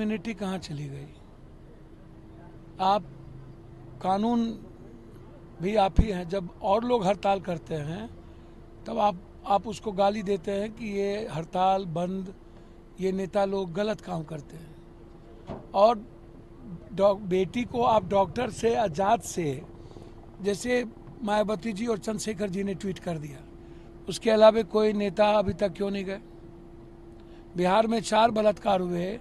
Community कहाँ चली गई? आप कानून भी आप ही हैं। जब और लोग हड़ताल करते हैं तब आप उसको गाली देते हैं कि ये हड़ताल बंद, ये नेता लोग गलत काम करते हैं। और बेटी को आप डॉक्टर से आजाद से, जैसे मायावती जी और चंद्रशेखर जी ने ट्वीट कर दिया, उसके अलावा कोई नेता अभी तक क्यों नहीं गए? बिहार में 4 बलात्कार हुए,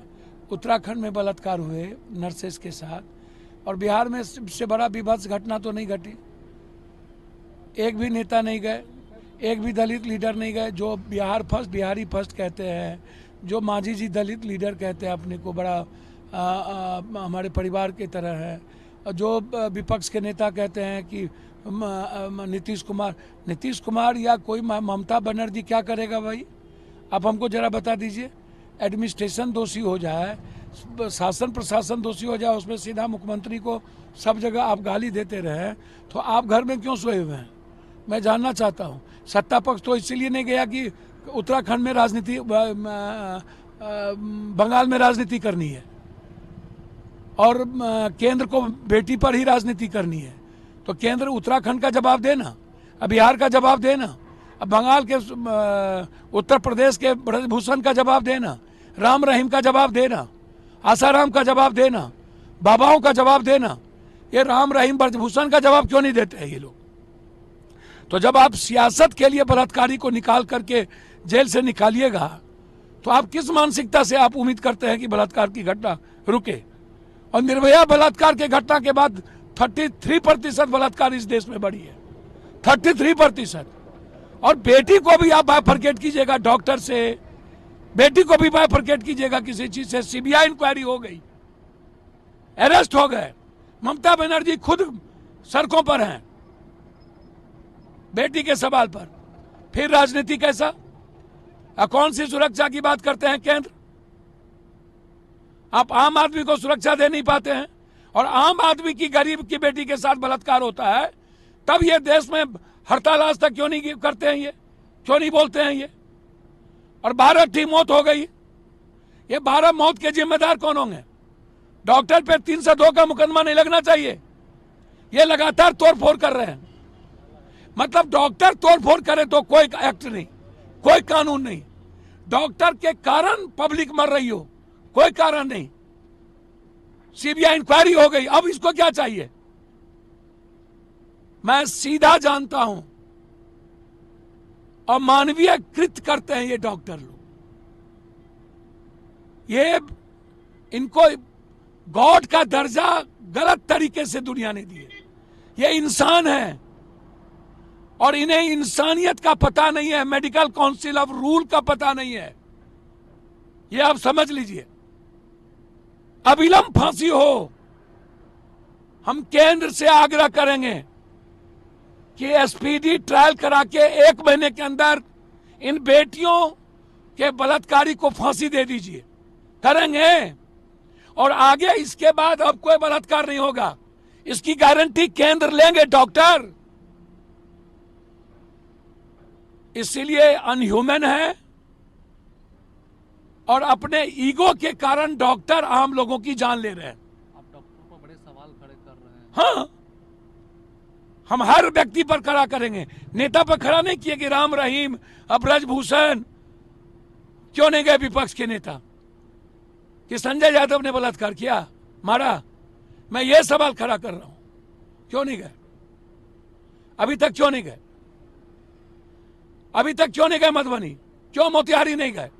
उत्तराखंड में बलात्कार हुए नर्सेस के साथ, और बिहार में सबसे बड़ा विभत्स घटना तो नहीं घटी। एक भी नेता नहीं गए, एक भी दलित लीडर नहीं गए। जो बिहार फर्स्ट, बिहारी फर्स्ट कहते हैं, जो मांझी जी दलित लीडर कहते हैं अपने को, बड़ा हमारे परिवार की तरह है, और जो विपक्ष के नेता कहते हैं कि नीतीश कुमार या कोई ममता बनर्जी क्या करेगा भाई? आप हमको जरा बता दीजिए। एडमिनिस्ट्रेशन दोषी हो जाए, शासन प्रशासन दोषी हो जाए, उसमें सीधा मुख्यमंत्री को सब जगह आप गाली देते रहे, तो आप घर में क्यों सोए हुए हैं? मैं जानना चाहता हूँ। सत्ता पक्ष तो इसलिए नहीं गया कि उत्तराखंड में राजनीति, बंगाल में राजनीति करनी है, और केंद्र को बेटी पर ही राजनीति करनी है। तो केंद्र उत्तराखंड का जवाब देना, अब बिहार का जवाब देना, अब बंगाल के, उत्तर प्रदेश के ब्रजभूषण का जवाब देना, राम रहीम का जवाब देना, आसाराम का जवाब देना, बाबाओं का जवाब देना। ये राम रहीम ब्रजभूषण का जवाब क्यों नहीं देते हैं ये लोग? तो जब आप सियासत के लिए बलात्कारी को निकाल करके जेल से निकालिएगा, तो आप किस मानसिकता से आप उम्मीद करते हैं कि बलात्कार की घटना रुके? और निर्भया बलात्कार के घटना के बाद 33% बलात्कार इस देश में बढ़ी है, 33%। और बेटी को भी आप बाइफरकेट कीजिएगा डॉक्टर से, बेटी को भी बाइफरकेट कीजिएगा किसी चीज से। सीबीआई इंक्वायरी हो गई, अरेस्ट हो गए, ममता बनर्जी खुद सड़कों पर हैं बेटी के सवाल पर। फिर राजनीति कैसा? कौन सी सुरक्षा की बात करते हैं केंद्र? आप आम आदमी को सुरक्षा दे नहीं पाते हैं, और आम आदमी की, गरीब की बेटी के साथ बलात्कार होता है, तब ये देश में हड़ताल आज तक क्यों नहीं करते हैं? ये क्यों नहीं बोलते हैं ये? और 12 की मौत हो गई। ये 12 मौत के जिम्मेदार कौन होंगे? डॉक्टर पे 302 का मुकदमा नहीं लगना चाहिए? ये लगातार तोड़फोड़ कर रहे हैं। मतलब डॉक्टर तोड़फोड़ करे तो कोई एक्ट नहीं, कोई कानून नहीं। डॉक्टर के कारण पब्लिक मर रही हो, कोई कारण नहीं। सीबीआई इंक्वायरी हो गई, अब इसको क्या चाहिए? मैं सीधा जानता हूं, और मानवीय कृत करते हैं ये डॉक्टर लोग। ये इनको गॉड का दर्जा गलत तरीके से दुनिया ने दिए। ये इंसान है, और इन्हें इंसानियत का पता नहीं है, मेडिकल काउंसिल ऑफ रूल का पता नहीं है। ये आप समझ लीजिए। अविलंब फांसी हो। हम केंद्र से आग्रह करेंगे कि एसपीडी ट्रायल करा के 1 महीने के अंदर इन बेटियों के बलात्कारी को फांसी दे दीजिए। करेंगे, और आगे इसके बाद अब कोई बलात्कार नहीं होगा, इसकी गारंटी केंद्र लेंगे डॉक्टर। इसीलिए अनह्यूमन है, और अपने ईगो के कारण डॉक्टर आम लोगों की जान ले रहे हैं। आप डॉक्टर पर बड़े सवाल खड़े कर रहे हैं। हाँ, हम हर व्यक्ति पर खड़ा करेंगे। नेता पर खड़ा नहीं किए कि राम रहीम, ब्रजभूषण क्यों नहीं गए विपक्ष के नेता? कि संजय यादव ने बलात्कार किया, मारा? मैं ये सवाल खड़ा कर रहा हूं, क्यों नहीं गए? अभी तक क्यों नहीं गए? अभी तक क्यों नहीं गए मधुबनी? क्यों मोतिहारी नहीं गए?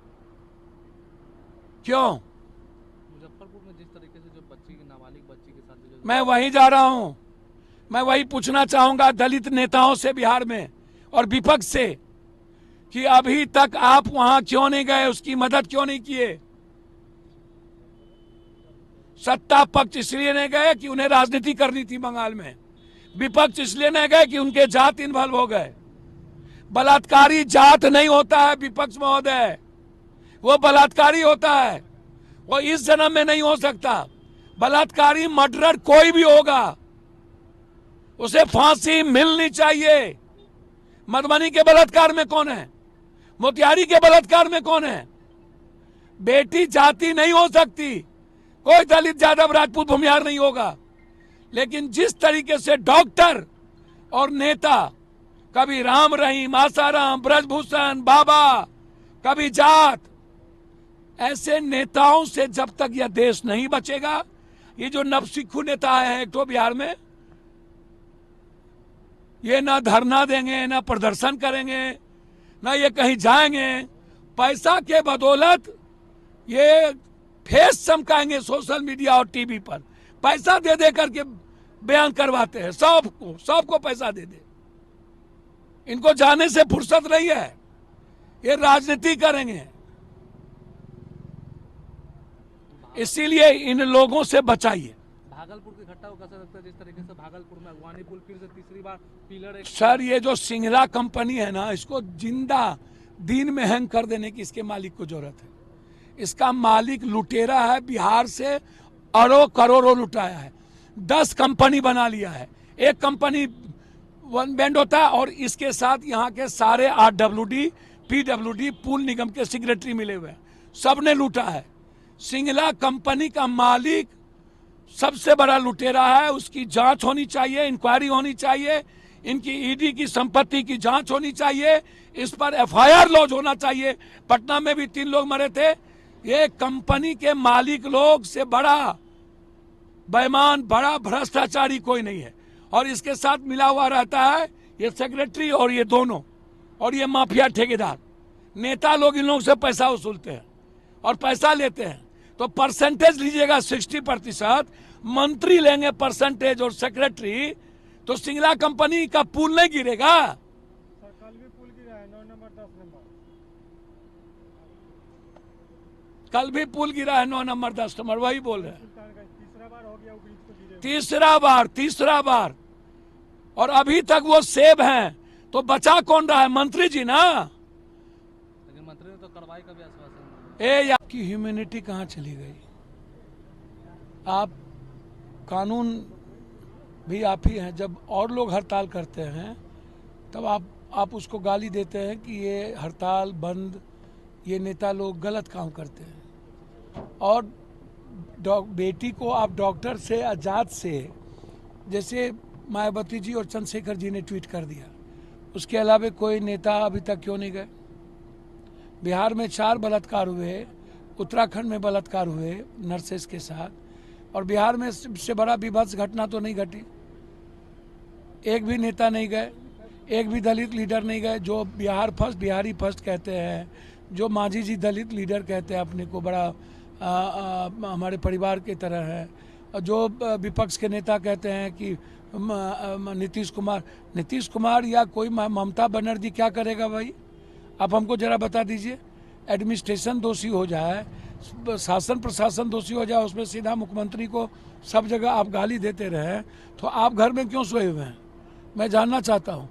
क्यों? मुजफ्फरपुर में जिस तरीके से जो बच्ची, नाबालिग बच्ची के साथ जो, मैं वहीं जा रहा हूं। मैं वही पूछना चाहूंगा दलित नेताओं से बिहार में और विपक्ष से कि अभी तक आप वहां क्यों नहीं गए? उसकी मदद क्यों नहीं किए? सत्ता पक्ष इसलिए नहीं गए कि उन्हें राजनीति करनी थी बंगाल में, विपक्ष इसलिए नहीं गए कि उनके जात इन्वॉल्व हो गए। बलात्कारी जात नहीं होता है विपक्ष महोदय, वो बलात्कारी होता है, वो इस जन्म में नहीं हो सकता। बलात्कारी मर्डरर कोई भी होगा, उसे फांसी मिलनी चाहिए। मधुबनी के बलात्कार में कौन है? मोतिहारी के बलात्कार में कौन है? बेटी जाति नहीं हो सकती, कोई दलित यादव राजपूत भूमिहार नहीं होगा। लेकिन जिस तरीके से डॉक्टर और नेता, कभी राम रहीम, आसाराम, ब्रजभूषण, बाबा, कभी जाट, ऐसे नेताओं से जब तक यह देश नहीं बचेगा, ये जो नवसिखू नेता है एक तो बिहार में, ये ना धरना देंगे, ना प्रदर्शन करेंगे, ना ये कहीं जाएंगे। पैसा के बदौलत ये फेस चमकाएंगे सोशल मीडिया और टीवी पर, पैसा दे दे करके बयान करवाते हैं। सबको पैसा दे दे। इनको जाने से फुर्सत नहीं है, ये राजनीति करेंगे। इसीलिए इन लोगों से बचाइए। भागलपुर की घटना को कैसा लगता है, जिस तरीके से भागलपुर में अगवानी पुल फिर से तीसरी बार पिलर एक सर, ये जो सिंगला कंपनी है ना, इसको जिंदा दिन में हैंग कर देने की इसके मालिक को जरूरत है। इसका मालिक लुटेरा है, बिहार से अरबों करोड़ों लुटाया है। 10 कंपनी बना लिया है। एक कंपनी वन बैंड होता है और इसके साथ यहाँ के सारे RWD, PWD पुल निगम के सेक्रेटरी मिले हुए हैं, सबने लूटा है। सिंगला कंपनी का मालिक सबसे बड़ा लुटेरा है। उसकी जांच होनी चाहिए, इंक्वायरी होनी चाहिए, इनकी ईडी की संपत्ति की जांच होनी चाहिए, इस पर FIR लॉन्च होना चाहिए। पटना में भी 3 लोग मरे थे। ये कंपनी के मालिक लोग से बड़ा बेईमान, बड़ा भ्रष्टाचारी कोई नहीं है। और इसके साथ मिला हुआ रहता है ये सेक्रेटरी और ये दोनों, और ये माफिया ठेकेदार नेता लोग इन लोगों से पैसा वसूलते हैं और पैसा लेते हैं। तो परसेंटेज लीजिएगा 60%, मंत्री लेंगे परसेंटेज और सेक्रेटरी, तो सिंगला कंपनी का पुल नहीं गिरेगा। कल भी पुल गिरा है 9 नंबर 10 नंबर। कल भी पुल गिरा है 9 नंबर 10 नंबर, वही बोल रहे हैं। तीसरा बार हो गया वो ब्रिज को गिरे। तीसरा बार। और अभी तक वो सेब हैं, तो बचा कौन रहा है? मंत्री जी ना। लेकिन मंत्री ने तो कार्रवाई का भी आश्वासन ए, आपकी ह्यूमैनिटी कहाँ चली गई? आप कानून भी आप ही हैं। जब और लोग हड़ताल करते हैं तब आप उसको गाली देते हैं कि ये हड़ताल बंद, ये नेता लोग गलत काम करते हैं। और बेटी को आप डॉक्टर से, आजाद से, जैसे मायावती जी और चंद्रशेखर जी ने ट्वीट कर दिया, उसके अलावा कोई नेता अभी तक क्यों नहीं गए? बिहार में 4 बलात्कार हुए, उत्तराखंड में बलात्कार हुए नर्सेस के साथ, और बिहार में सबसे बड़ा विभत्स घटना तो नहीं घटी। एक भी नेता नहीं गए, एक भी दलित लीडर नहीं गए। जो बिहार फर्स्ट, बिहारी फर्स्ट कहते हैं, जो मांझी जी दलित लीडर कहते हैं अपने को, बड़ा हमारे परिवार की तरह है, और जो विपक्ष के नेता कहते हैं कि नीतीश कुमार या कोई ममता बनर्जी क्या करेगा भाई? आप हमको जरा बता दीजिए। एडमिनिस्ट्रेशन दोषी हो जाए, शासन प्रशासन दोषी हो जाए, उसमें सीधा मुख्यमंत्री को सब जगह आप गाली देते रहे, तो आप घर में क्यों सोए हुए हैं? मैं जानना चाहता हूँ।